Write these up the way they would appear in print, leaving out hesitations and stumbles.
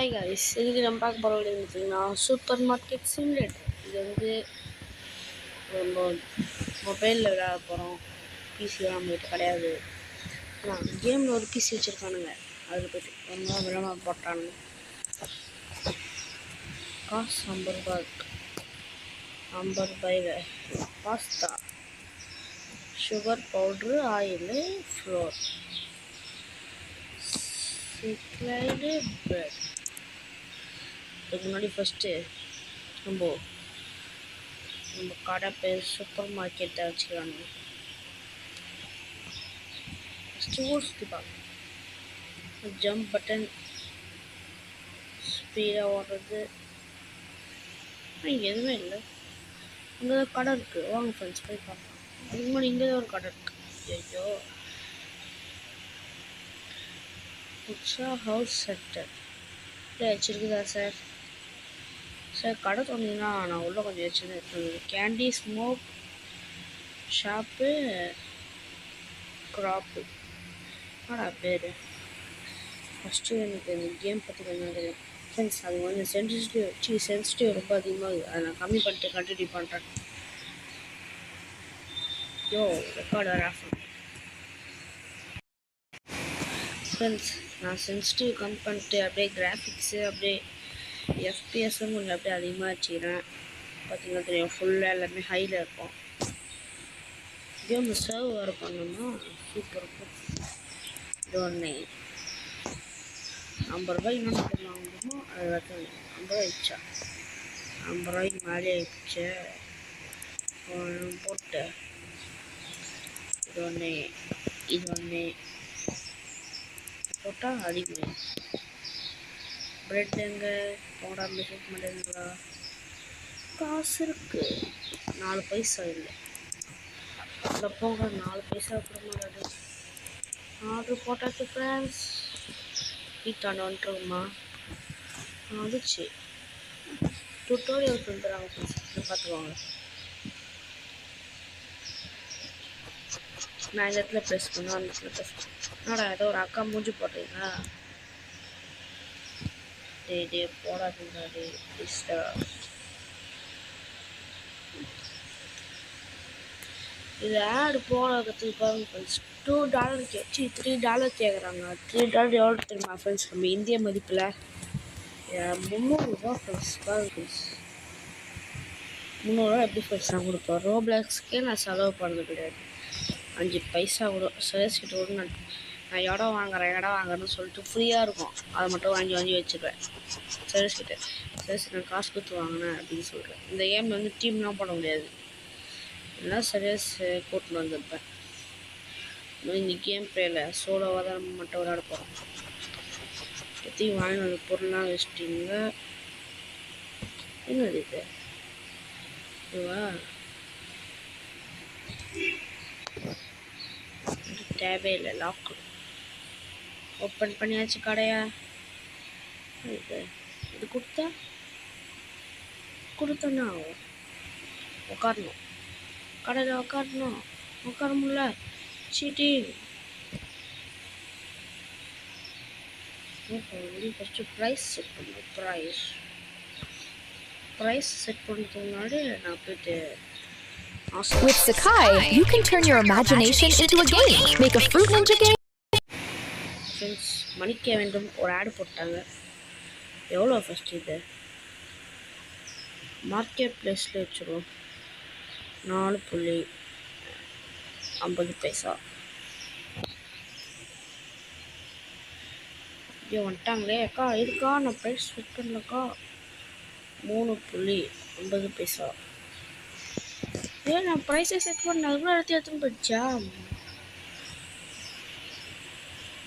Hi guys, இதுக்கு நம்ம பார்க்க போகிற வீடியோ பார்த்தீங்கன்னா சூப்பர் மார்க்கெட் சிமுலேட்டர். இது வந்து நம்ம மொபைலில் விளையாட போகிறோம். பிசிலாம் நம்மகிட்ட கிடையாது. ஆனால் கேமில் ஒரு பிசி வச்சுருக்கானுங்க. அதில் போய்ட்டு ரொம்ப விளம்பரம் போட்டானுங்க. காசு 50 ரூபா இருக்கு. 50 ரூபாயில் pasta, sugar powder, oil, flour, சிக்லைடு பிரெட். இதுக்கு முன்னாடி ஃபஸ்ட்டு நம்ம கடை பேர் சூப்பர் மார்க்கெட்டை வச்சுக்கிறாங்க. ஃபஸ்ட்டு ஊர் சுற்றி பார்க்கணும். ஜம்ப் பட்டன், ஸ்பீடாக ஓடுறது, இங்கே எதுவுமே இல்லை. இங்கே தான் கடை இருக்குது. வாங்க ஃப்ரெண்ட்ஸ் போய் பார்க்கலாம். அதுக்கு முன்னாடி இங்கே தான் ஒரு கடை இருக்குது. ஐயோ, உட்சா ஹவுஸ் சென்டர் வச்சுருக்குதா சார்? சார் கடை தோணுதுன்னா நான் உள்ளே கொஞ்சம் வச்சுருந்தேன் இருக்குது. கேண்டி ஸ்மோக் ஷாப்பு க்ராப்பு ஆடா பேர். ஃபஸ்ட்டு எனக்கு இந்த கேம் பற்றி கொஞ்சம் தெரியும் ஃப்ரெண்ட்ஸ். அது வந்து சென்சிட்டிவ் ரொம்ப அதிகமாக இருக்குது. அதை நான் கம்மி பண்ணிட்டு கண்டினியூ பண்ணுறேன். யோ ரெக்கார்டு வர ஃப்ரெண்ட்ஸ், நான் சென்சிட்டிவ் கம்மி பண்ணிட்டு அப்படியே கிராஃபிக்ஸு அப்படியே எஃபிஎஸும் கொஞ்சம் அப்படியே அதிகமாக வச்சுக்கிறேன். பார்த்தீங்கன்னா தெரியும், ஃபுல்லாக எல்லாமே ஹையில் இருக்கும். கேம் சர்வ் வேறு பண்ணோம்னா சூப்பர் இருக்கும். இது ஒன்று 50 ரூபாய்க்கு என்னென்ன பொருள் வாங்கணுமோ அது வரைக்கும் 50 ரூபாய் ஆயிடுச்சா? 50 ரூபாய்க்கு மேலே ஆயிடுச்சு போட்டு இது ஒன்று போட்டால் அடிக்குது. பிரெட் எங்கே போடாமல் ஷூட் மாட்டேங்களா? காசு இருக்குது, 4 பைசா இல்லை. அதில் போங்க, 4 பைசா கூட மாட்டாது. ஆர்டர் போட்டாச்சு ஃப்ரெண்ட்ஸ். வீட்டாண்ட வந்துட்டுருக்குமா? வந்துச்சு. டுட்டோரியல் சொல்கிறாங்க ஃப்ரெண்ட்ஸ், பார்த்துக்குவாங்க. நான் இந்த இடத்துல ப்ரெஸ் பண்ணேன், அந்த இடத்துல ப்ரெஸ் பண்ணேன். என்னடா ஏதோ ஒரு அக்கா மூஞ்சி போடுறீங்களா? டே போடாதீங்களா டே ப்ளீஸ்டா. இது ஆடு போடுறதுக்கு பாருங்க ஃப்ரெண்ட்ஸ், $2 $3 கேட்குறாங்க. $3 எவ்வளோ தெரியுமா ஃப்ரெண்ட்ஸ்? நம்ம இந்திய மதிப்பில் 300 ரூபா ஃப்ரெண்ட்ஸ். பாருங்க ஃப்ரெண்ட்ஸ், 300 ரூபா எப்படி ஃப்ரெண்ட்ஸ் நான் கொடுப்பேன்? ரோப்ளாக்ஸ்க்கே நான் செலவு பண்ணது கிடையாது. 5 பைசா கூட சர்வீஸ்கிட்ட கூட நான் இடம் வாங்குறேன்னு சொல்லிட்டு ஃப்ரீயாக இருக்கும், அதை மட்டும் வாங்கி வச்சுருவேன். சர்வீஸ்கிட்ட நான் காசு கொடுத்து வாங்கினேன் அப்படின்னு சொல்கிறேன். இந்த கேம் வந்து டீம்லாம் போட முடியாது, எல்லாம் சர்வீஸ் கூட்டின்னு வந்திருப்பேன். இந்த கேம் பிளேயில் சோலோவாக தான் நம்ம மட்டும் விளையாட போகிறோம். எத்தையும் வாங்கின அந்த பொருள்லாம் வச்சுட்டிங்க. என்னது இது? இதுவா? டேபே இல்லை, லாக்கு. ஓப்பன் பண்ணியாச்சு கடையா. இது கொடுத்தோன்னா உட்காரணும், கடையில் உட்கார முடியல. சீட்டிங். ஃபஸ்ட்டு ப்ரைஸ் செட் பண்ணணும். ப்ரைஸ் செட் பண்ணுறதுக்கு முன்னாடி நான் போய்ட்டு With Sakai, you can turn your imagination into a game. Make a Fruit Ninja game. Friends, மணிக்க வேண்டும் ஒரு ஆடு போட்டாங்க. எவ்வளோ ஃபஸ்ட்டு இது? மார்க்கெட் ப்ளேஸில் வச்சுருவோம். 4.50 பைசா. ஐயோ வந்துட்டாங்களே அக்கா. இதுக்கா நான் ப்ரைஸ் செட் பண்ணலக்கா. 3.50 பைசா. நான் ப்ரைஸை செட் பண்ண அதுக்குள்ள எடுத்துன்னு போயிடுச்சா?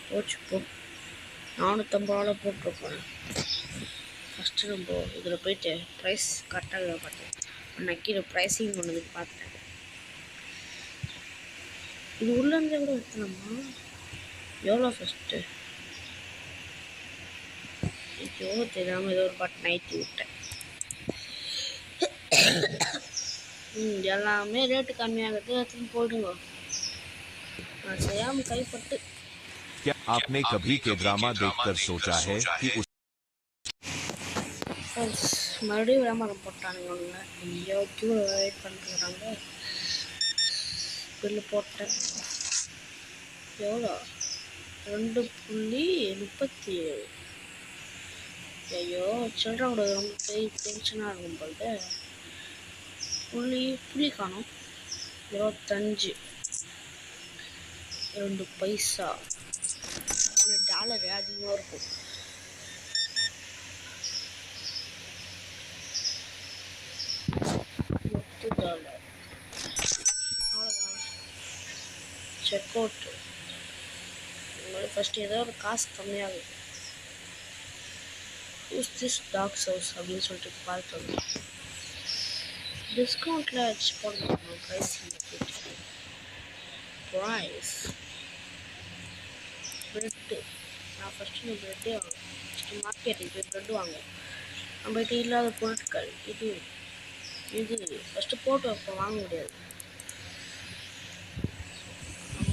போச்சு போ. 450 ரூபாவில் போட்டிருப்பேன். ஃபஸ்ட்டு நம்ம இதில் போயிட்டு ப்ரைஸ் கரெக்டாக பார்த்தேன். நான் கீழே ப்ரைஸிங் ஒன்று பார்த்தேன். இது உள்ளேருந்தே கூட எடுத்துனோமா? எவ்வளோ ஃபஸ்ட்டு? எவ்வளோ தெரியாமல் ஏதோ ஒரு பட்டன் ஐட்டி விட்டேன். எல்லாமே ரேட்டு கம்மியாகிறது எடுத்துன்னு போடுங்க. நான் செய்யாமல் கைப்பட்டு क्या आपने कभी के ड्रामा देखकर सोचा है कि ஃப்ரெண்ட்ஸ் மறுபடியும் விளம்பரம் போட்டானுங்க அவங்க ஐயோ க்யூவில் வெயிட் பண்ணிட்டுருக்காங்க. பில்லு போட்டேன். எவ்வளோ 2.37. ஐயோ சில்லற கூட ரொம்ப பெரிய டென்ஷனாக இருக்கும் போது. புள்ளி காணும். 25 2 பைசா. ஆனால் டாலரு அதிகமாக இருக்கும். $10. அவ்வளோதான். Check out. உங்களுக்கு ஃபஸ்ட்டு ஏதோ ஒரு காசு கம்மியாகும். யூஸ் திஸ் டாக் சோர்ஸ் அப்படின்னு சொல்லிட்டு பார்க்கணும். டிஸ்கவுண்ட்டில் வச்சு போடணும். Price bread. நான் ஃபஸ்ட்டு ப்ரெட்டே வாங்க. ஃபஸ்ட்டு மார்க்கெட்டுக்கு போய் ப்ரெட்டு வாங்க. நம்மகிட்ட இல்லாத பொருட்கள் இது ஃபஸ்ட்டு போட்டு வைப்போம், வாங்க முடியாது.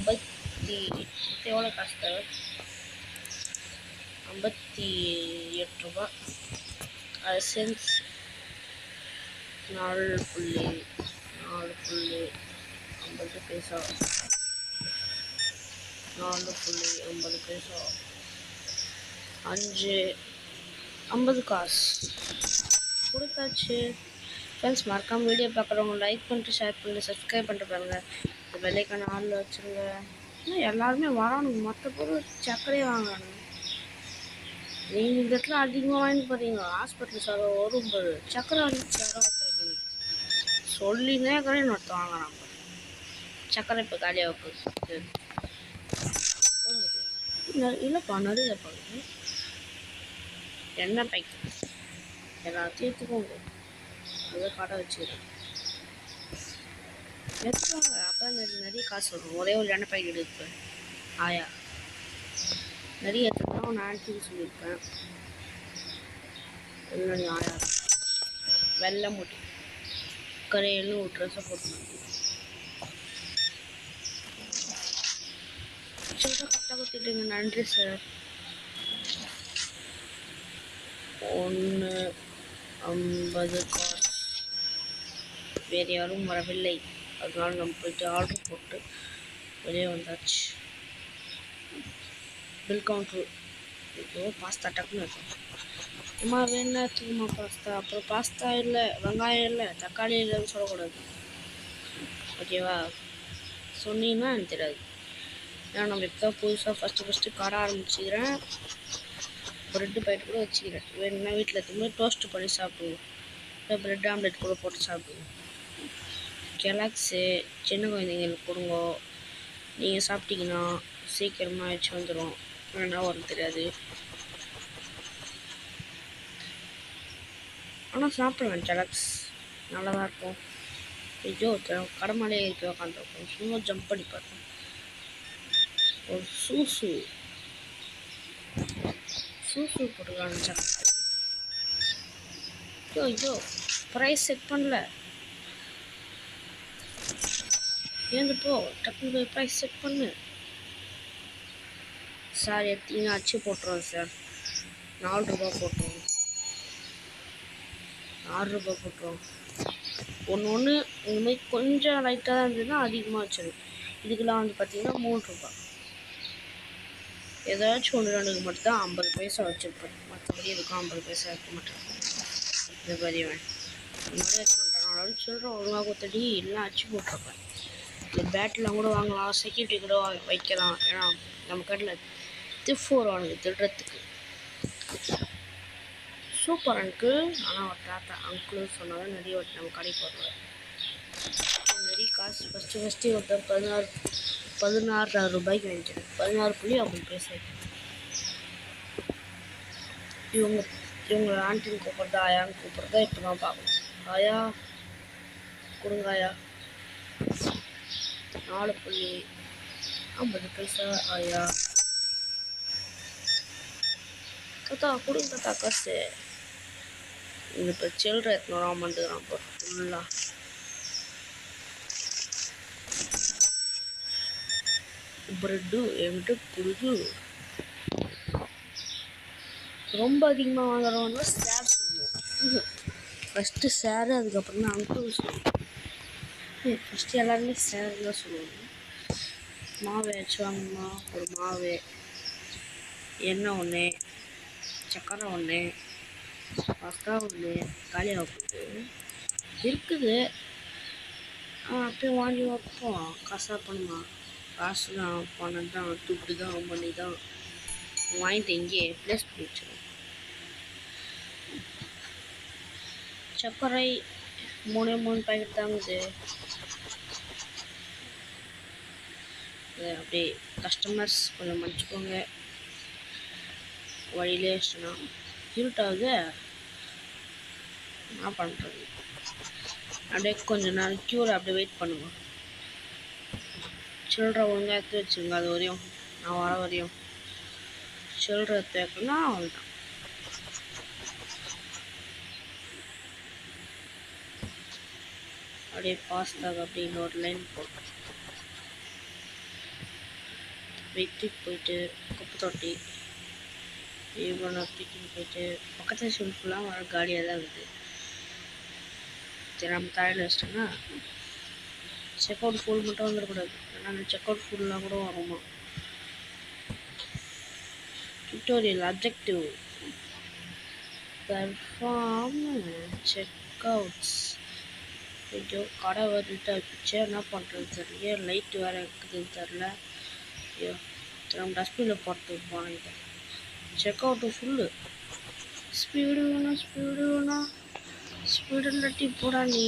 50 எவ்வளோ காசு தேவை? 58 ரூபா. அது சென்ஸ் 4.50 பைசா. 4.50 பைசா. 50 காசு கொடுத்தாச்சு. ஃப்ரெண்ட்ஸ் மறக்காமல் வீடியோ பார்க்குறவங்க லைக் பண்ணிட்டு ஷேர் பண்ணிட்டு சப்ஸ்கிரைப் பண்ணிட்டு பாருங்க. இந்த வெள்ளைக்கான ஆளில் வச்சுருங்க. எல்லாருமே வரானுங்க. மற்ற பொருள் சர்க்கரையே வாங்குறானுங்க. நீங்கள் இந்த இடத்துல அதிகமாக வாங்கி போகிறீங்க. ஹாஸ்பிட்டல் சார் வரும் சர்க்கரை வாங்கி ஒருத்தருக்கு சொல்லினே கடையில் ஒருத்தர் வாங்குறாங்க. சர்க்கரை இப்போ காலியாக போகுது. இல்லைப்பா நிறைய போகுது. எண்ணெய் பேக்கெட் எல்லாத்தையும் எடுத்துக்கோங்க. அதை கடை வச்சுக்கிறேன். எடுத்துக்கோங்க. அப்போ நிறைய காசு வரும். ஒரே ஒரு எண்ணெய் பேக்கெட் எடுப்பேன். ஆயா நிறைய எடுத்துக்கலாம். ஒன்று ஆன்ட்டின்னு சொல்லியிருப்பேன். இன்னொன்று ஆயா வெள்ளை முடி கரையில்னு ஒரு ட்ரெஸ்ஸை போட்டு கரெக்டாக கொடுத்துட்டுங்க. நன்றி சார். 1.50 காசு. வேறு யாரும் வரவில்லை. அதனால நம்ம போயிட்டு ஆர்டர் போட்டு வெளியே வந்தாச்சு. Bill counter. இப்போ பாஸ்தா டக்குன்னு இருக்கும். அம்மா வேணா எடுத்துக்குமா பாஸ்தா. அப்புறம் பாஸ்தா இல்லை, வெங்காயம் இல்லை, தக்காளி இல்லைன்னு சொல்லக்கூடாது. ஓகேவா? சொன்னீங்கன்னா எனக்கு தெரியாது. ஏன்னா நம்ம இப்போ புதுசாக ஃபஸ்ட்டு கடை ஆரம்பிச்சுக்கிறேன். ப்ரெட்டு பாக்கெட் கூட வச்சுக்கிறேன். வேணுன்னா வீட்டில் எடுத்துக்கும்போது டோஸ்ட் பண்ணி சாப்பிடுவோம். இல்லை ப்ரெட் ஆம்லெட் கூட போட்டு சாப்பிடுவோம். கெலாக்ஸு சின்ன குழந்தைங்களுக்கு கொடுங்க. நீங்கள் சாப்பிட்டீங்கன்னா சீக்கிரமாக ஆயிடுச்சு வந்துடும். என்ன வரும் தெரியாது. ஆனால் சாப்பிடுவேன். கெலாக்ஸ் நல்லா தான் இருக்கும். ஐயோ கடை மேலேயே ஏறி உக்காந்துருக்கோம். சும்மா ஜம்ப் பண்ணி பார்த்தேன். ஒரு சூசு போட்டுக்கலான்னு. ஐயோ ப்ரைஸ் செட் பண்ணல. ஏந்து போ டக்குனு போய் ப்ரைஸ் செட் பண்ணு. சார் எடுத்தீங்க அச்சு போட்டுருவோம் சார். 4 ரூபா போட்டுருவோம். 6 ரூபா போட்டுருவோம். ஒன்று இந்த மாதிரி கொஞ்சம் லைட்டாக தான் இருந்ததுன்னா அதிகமாக வச்சிடும். இதுக்கெல்லாம் வந்து பார்த்தீங்கன்னா 3 ரூபா. ஏதாச்சும் 1-2க்கு மட்டும்தான் 50 பைசா வச்சுருப்பேன். மற்றபடி இதுக்கும் 50 பைசா வைக்க மாட்டேன். இது பதிவேன் முன்னாடியே சொல்கிறேன். சொல்கிறேன் ஒழுங்காக கொடுத்தடி இல்லைன்னா அச்சு போட்டிருப்பேன். இந்த பேட்டெலாம் கூட வாங்கலாம். செக்யூரிட்டி கூட வைக்கலாம். ஏன்னா நம்ம கடையில் திஃப் வருவானுங்க திருடுறதுக்கு. Super uncle. ஆனால் ஒரு தாத்தா அங்கிள்னு சொன்னாலும் நிறைய வாட்டி நம்ம கடைக்கு வருவார். நிறைய காசு ஃபஸ்ட்டு ஒருத்தர் 16 ரூபாய்க்கு வாங்கிக்கிறேன். 16.50 பைசா. இவங்க ஆண்டின்னு கூப்பிட்றதா ஆயான்னு கூப்பிட்றதா இப்போ தான் பார்க்கணும். ஆயா கொடுங்க ஆயா. 4.50 பைசா ஆயா. தாத்தா கொடுங்க தாத்தா காசு. இது இப்போ சில்லற எத்தனை வந்துக்கிறான் இப்போ ஃபுல்லாக. ப்ரெட்டு என்கிட்ட கொடுத்து ரொம்ப அதிகமாக வாங்குறவங்க சார் சொல்லுவோம். ஃபஸ்ட்டு சார், அதுக்கப்புறம் தான் அங்கிள் சொல்லுவோம். ஃபஸ்ட்டு எல்லாருமே சார் தான் சொல்லுவாங்க. மாவு அரைச்சி வாங்கம்மா, ஒரு மாவு, எண்ணெய் ஒன்று, சக்கரை ஒன்று, பக்கா ஒன்று, காலியாக போகுது இருக்குது. அப்படியே வாங்கி வைப்போம். காசாக பண்ணுமா, காசு தான், பணம் தான், துட்டு தான், மணி தான் வாங்கிட்டு இங்கே ப்ளேஸ் பண்ணி வச்சிடும். சர்க்கரை 3 பாக்கெட் தாங்குது. அப்படியே கஸ்டமர்ஸ் கொஞ்சம் மன்னிச்சுக்கோங்க, வழியிலே சொன்னா இருட்டாகுது, என்ன பண்ணுறது. அப்படியே கொஞ்ச நாள் க்யூர் அப்படியே வெயிட் பண்ணுவோம். சில்லற ஒழுங்காக எடுத்து வச்சுருங்க, அது வரையும் நான் வர வரையும். சில்லற எடுத்து வைக்கணும்னா அவ்வளோதான். அப்படியே பாஸ்தாக அப்படின்னு ஒரு லைன் போட்டு வெயிட்டுக்கு போயிட்டு குப்பை தொட்டி இவ்வளோ தூக்கின்னு போயிட்டு பக்கத்தில் ஷெல்ஃபுல்லாம் வர காலியாக தான் இருக்குது. சரி, நம்ம தலையில் வச்சிட்டோன்னா செக் அவுட் ஃபுல் மட்டும் வந்துடக்கூடாது. ஏன்னா அந்த செக் அவுட் ஃபுல்லாம் கூட வருமா. Tutorial objective perform check outs. ஐயோ, கடை வந்துட்டு ஆகிடுச்சு, என்ன பண்ணுறது தெரியல. லைட்டு வேறு இருக்குதுன்னு தெரில. ஐயோ, நம்ம டஸ்ட்பினில் போகிறதுக்கு போனேன். இதை செக் அவுட்டு ஃபுல்லு. ஸ்பீடு வேணும், ஸ்பீடு இல்லாட்டி போடா நீ.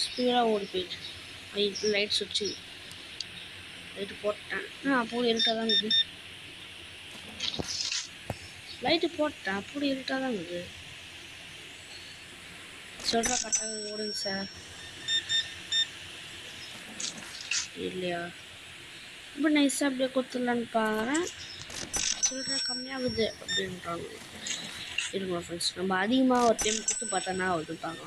ஸ்பீடாக ஓடி போயிட்டு இப்போ லைட் சுவிட்சு லைட்டு போட்டேன். அப்போ இருட்டாக தான் இருக்குது. லைட்டு போட்டேன், அப்படி இருட்டாக தான் இருக்குது. சொல்கிறா கரெக்டாக ஓடுங்க சார். இல்லையா, இப்போ நைஸாக அப்படியே கொடுத்துடலான்னு பார்க்குறேன். சொல்கிற கம்மியாகுது அப்படின்றாங்க. இருக்குமா ஃப்ரெண்ட்ஸ், நம்ம அதிகமாக ஒரு டைம் கொடுத்து பார்த்தோன்னா வந்துட்டாங்க.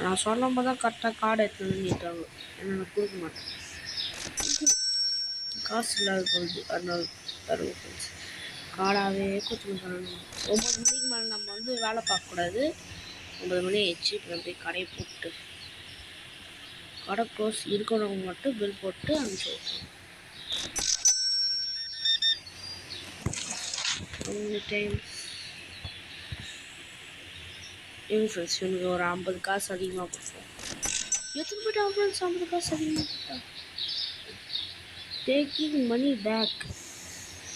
நான் சொன்னப்போ தான் கரெக்டாக கார்டு எடுத்து நீட்டாங்க. என்ன கொடுக்க மாட்டேன், காசு இல்லாத போகுது. அதனால தருவோம் ஃப்ரெண்ட்ஸ். கார்டாகவே கொடுத்துன்னு சொல்லணும். 9 மணிக்கு மேலே நம்ம வந்து வேலை பார்க்கக்கூடாது. 9 மணி ஆயிடுச்சு. இப்போ நம்ம போய் கடையை போட்டு கடை க்ளோஸ் இருக்கிறவங்க மட்டும் பில் போட்டு அனுப்பிச்சி வைப்போம். டைம்ஸ் ஃப்ரெண்ட்ஸ் இவனுக்கு ஒரு 50 காசு அதிகமாக கொடுப்போம். எத்தனை போய்ட்டு ஃப்ரெண்ட்ஸ் 50 காசு அதிகமாக கொடுத்தா. Taking money back.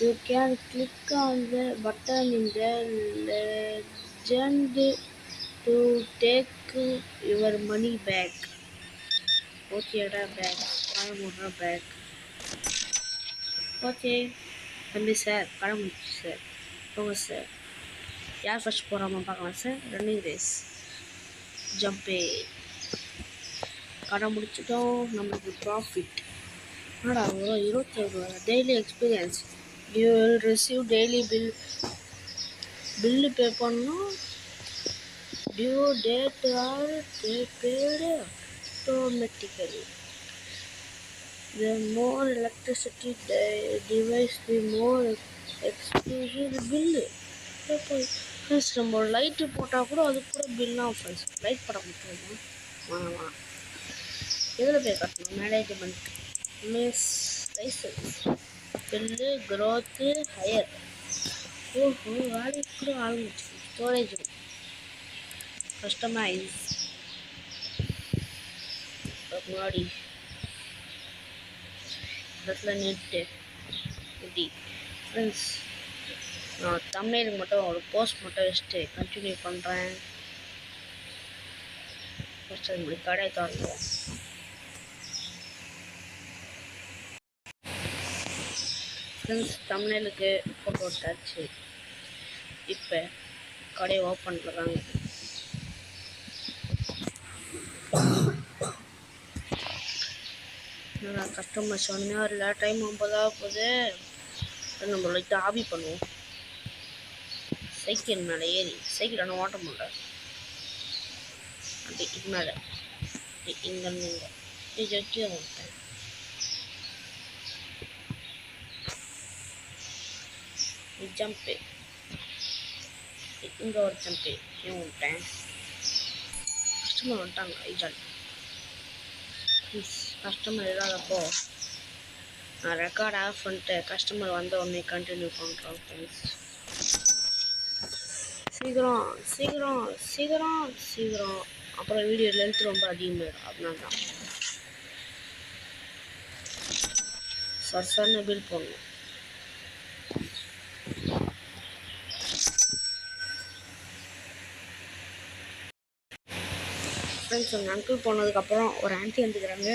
You can click on the button in the legend to take your money back. ஓகேடா, பேக் கடை பேக். ஓகே தம்பி சார், கடை முடிச்சு சார், போங்க சார். யார் ஃபஸ்ட் போகிறாம பார்க்கலாம் சார். Running race, ஜம்பே. கடை முடிச்சிட்டோம், நம்மளுக்கு ப்ராஃபிட். என்னடா வரும் 21 ரூபா. Daily experience, you will receive daily bill pay பண்ணணும். Due date are paid automatically. The more electricity device, the more expensive bill. Friends, நம்ம ஒரு லைட்டு போட்டால் கூட அது கூட பில்லாம் ஃப்ரெண்ட்ஸ். லைட் போட முடியுமா? வாங்கலாம். எதில் போய் கட்டணும்? Management, miss licence, bill, growth, higher. ஓஹோ, வேலைக்கு கூட ஆரம்பிச்சு. ஸ்டோரேஜ், கஸ்டமைஸ், முன்னாடி இடத்துல நிறுத்து இப்படி. ஃப்ரெண்ட்ஸ், நான் தமிழுக்கு மட்டும் ஒரு போஸ்ட் மட்டும் வச்சுட்டு கண்டினியூ பண்ணுறேன். ஃபஸ்ட் அது கடை திறந்துடும். ஃப்ரெண்ட்ஸ், தமிழுக்கு ஃபோட்டோ விட்டாச்சு. இப்போ கடையை ஓப்பன் பண்ணுறாங்க. கஸ்டமர்ஸ் ஒன்றுமே வரல. டைம் 9 போகுது. நம்ம லைட்டாக ஆவி பண்ணுவோம். சைக்கிள் மேலே ஏறி, சைக்கிள் ஆனால் ஓட்ட முடியல. அப்படி இது மேலே இங்கேருந்து இங்கே ஜட்ஜி ஓட்டேன். ஜம்ப்பு இங்கே ஒருத்தன் ஏன் விட்டேன் கஸ்டமர் வந்துட்டாங்க ஐஜால் ப்ளீஸ் கஸ்டமர் இல்லாதப்போ நான் ரெக்கார்ட் ஆஃப் பண்ணிட்டு கஸ்டமர் வந்த உடனே கண்டினியூ பண்ணுறோம் ஃப்ரெண்ட்ஸ். சீக்கிரம் சீக்கிரம் சீக்கிரம் சீக்கிரம் அப்புறம் வீடியோ லென்த் ரொம்ப அதிகமாகிடும். அதனால தான் சர்சன்னு பில் போடணும். ஃப்ரெண்ட்ஸ் உங்கள் அங்கிள் போனதுக்கப்புறம் ஒரு ஆன்ட்டி வந்துக்கிறாங்க.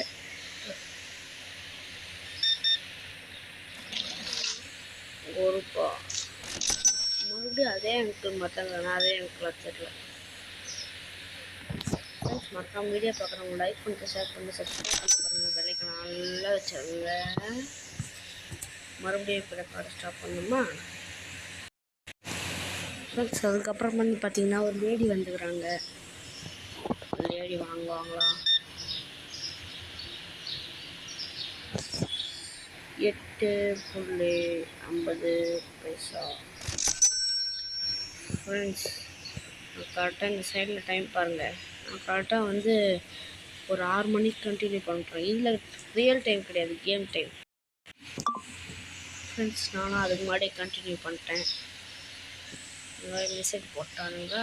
ஒருப்பா மறுபடியும் அதே அங்கிள் மற்றவங்க அதே அங்கிள் தெரியல. ஃப்ரெண்ட்ஸ் மறக்காம வீடியோ பார்க்குறவங்க லைக் பண்ணிட்டு ஷேர் பண்ணி சப்ஸ்கிரைப் பண்ணி பாருங்கள். பெல்லைக்கு நல்லா வச்சுருங்க. மறுபடியும் இப்போ ரெக்கார்டு ஸ்டாப் பண்ணணுமா ஃப்ரெண்ட்ஸ்? அதுக்கப்புறம் வந்து பார்த்தீங்கன்னா ஒரு லேடி வந்துக்கிறாங்க. லேடி வாங்குவாங்களா 8.50 பைசா. ஃப்ரெண்ட்ஸ் கரெக்டாக இந்த சைடில் டைம் பாருங்கள். நான் கரெக்டாக வந்து ஒரு 6 மணிக்கு கண்டினியூ பண்ணுறேன். இதில் ரியல் டைம் கிடையாது, கேம் டைம். ஃப்ரெண்ட்ஸ் நானும் அதுக்கு முன்னாடியே கண்டினியூ பண்ணிட்டேன். இந்த மாதிரி மெசேஜ் போட்டானுங்க.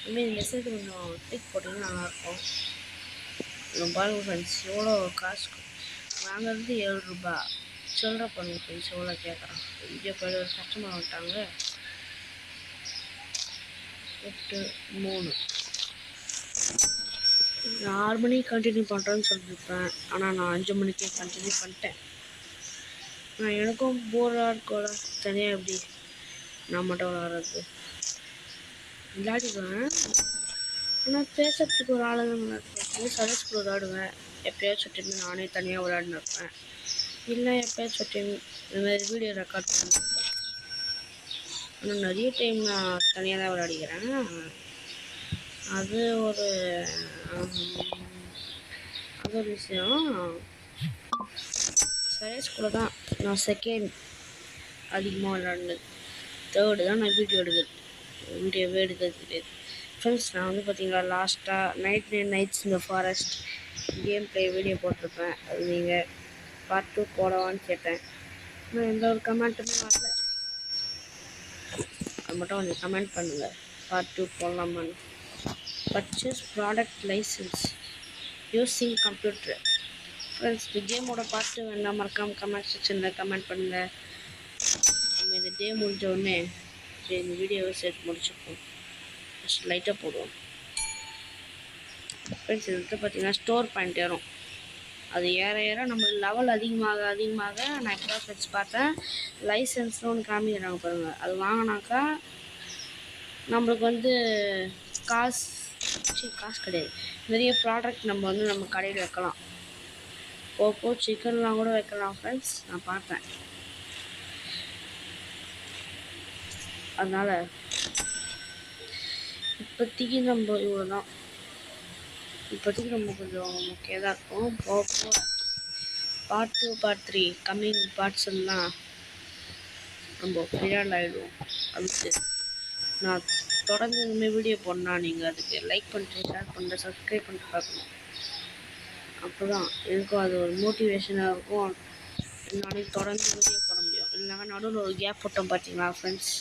இனிமேல் இந்த மெசேஜ் கொஞ்சம் டிக் போட்டிங்கன்னா நல்லாயிருக்கும். பாருங்க ஃப்ரெண்ட்ஸ் எவ்வளோ காசு வாங்குறது 7 ரூபா. சொல்கிற பண்ணுங்க ஃப்ரெண்ட்ஸ் எவ்வளோ கேட்குறான். வீடியோ போய்ட்டு ஒரு கஸ்டமர் வந்துட்டாங்க. 8:03 நான் 6 மணிக்கு கண்டினியூ பண்ணுறேன்னு சொல்லியிருப்பேன். ஆனால் நான் 5 மணிக்கே கண்டினியூ பண்ணிட்டேன். நான் எனக்கும் போராக இருக்கோல தனியாக எப்படி நான் மட்டும் விளாட்றது விளையாடிடுவேன். ஆனால் பேசுறதுக்கு ஒரு ஆள் தான் இருக்கும். சரஸ்க்கு விளையாடுவேன். எப்போயாச்சும் சுட்டின்னு நானே தனியாக விளையாடின்னு இருப்பேன். இல்லை எப்போயாச்சும் சுட்டின்னு இந்த மாதிரி வீடியோ ரெக்கார்ட் பண்ணிருப்பேன். ஆனால் நிறைய டைம் நான் தனியாக தான் விளையாடிக்கிறேன். அது ஒரு விஷயம். சரஸ்குள்ள தான் நான் செகண்ட் அதிகமாக விளையாடுனது. தேர்டு தான் நான் வீடியோவே எடுக்கிறது கிடையாது. ஃப்ரெண்ட்ஸ் நான் வந்து பார்த்தீங்கன்னா லாஸ்ட்டாக நைட்ஸ் இந்த ஃபாரஸ்ட் கேம் ப்ளே வீடியோ போட்டிருப்பேன். அது நீங்கள் பார்ட் 2 போடவான்னு கேட்டேன். ஆனால் எந்த ஒரு கமெண்ட்டுமே வரல. அது மட்டும் கொஞ்சம் கமெண்ட் பண்ணுங்கள், பார்ட் 2 போடலாமான்னு. Purchase product license using computer. Friends இந்த கேமோட பார்த்து வேணால் மறக்காமல் கமெண்ட் செக்ஷனில் கமெண்ட் பண்ணுங்கள். நம்ம இந்த டே முடிஞ்ச உடனே இந்த வீடியோவை சேர்த்து முடிச்சுப்போம். ஃபஸ்ட் லைட்டாக போடுவோம். ஃப்ரெண்ட்ஸ் இது வந்து பார்த்தீங்கன்னா ஸ்டோர் பாயிண்ட் ஏறும். அது ஏற நம்ம லெவல் அதிகமாக நான் இப்போ ஃப்ரெண்ட்ஸ் பார்த்தேன் லைசன்ஸ்னு ஒன்று காமிக்கிறாங்க பாருங்கள். அது வாங்கினாக்கா நம்மளுக்கு வந்து காசு கிடையாது. நிறைய ப்ராடக்ட் நம்ம வந்து நம்ம கடையில் வைக்கலாம். போப்போ சிக்கன்லாம் கூட வைக்கலாம் ஃப்ரெண்ட்ஸ். நான் பார்த்தேன். அதனால் இப்போதைக்கு நம்ம இவ்வளோ தான். இப்போதைக்கு நம்ம கொஞ்சம் முக்கியம் தான் இருக்கும். போப்போ பார்ட் 2 பார்ட் 3 கம்மிங் பார்ட்ஸ் எல்லாம் நம்ம ஃபியர் ஆகிடுவோம். அதுக்கு நான் தொடர்ந்து இனிமேல் வீடியோ போடணும். நீங்கள் அதுக்கு லைக் பண்ணிட்டு ஷேர் பண்ணிட்டு சப்ஸ்கிரைப் பண்ணிட்டு பார்க்கணும். அப்போ தான் எனக்கும் அது ஒரு மோட்டிவேஷனாக இருக்கும். நாளைக்கு தொடர்ந்து வீடியோ போட முடியும். இல்லைனா நடுவில் ஒரு கேப் போட்டோம் பார்த்தீங்களா ஃப்ரெண்ட்ஸ்,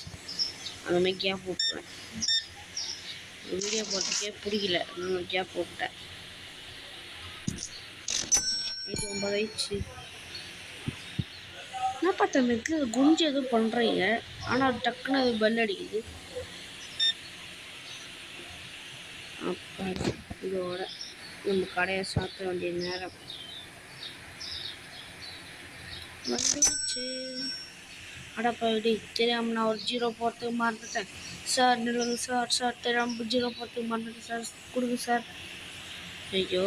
அந்தமாதிரி கேப் போட்டுருவேன். வீடியோ போட்டுக்கே பிடிக்கல, நான் கேப் போட்டேன். 9 ஆயிடுச்சு. என்ன பார்த்தனுக்கு குஞ்சு எதுவும் பண்ணுறீங்க, ஆனால் டக்குன்னு அது பெல் அடிக்குது. அப்போ இதோட நம்ம கடையை சாத்த வேண்டிய நேரம் வந்துச்சு. அடப்பா இப்படி தெரியாமல் நான் ஒரு 0 போகிறதுக்கு மறந்துட்டேன் சார். நில்லுங்க சார் தெரியாமல் 0 போகிறதுக்கு மறந்துட்டேன் சார், கொடுங்க சார். ஐயோ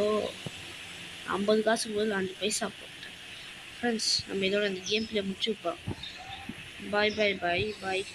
50 காசுக்கு போது 5 பைசா போட்டேன். ஃப்ரெண்ட்ஸ் நம்ம இதோட இந்த கேம் பிளே முடிச்சு வைப்போம். பாய்.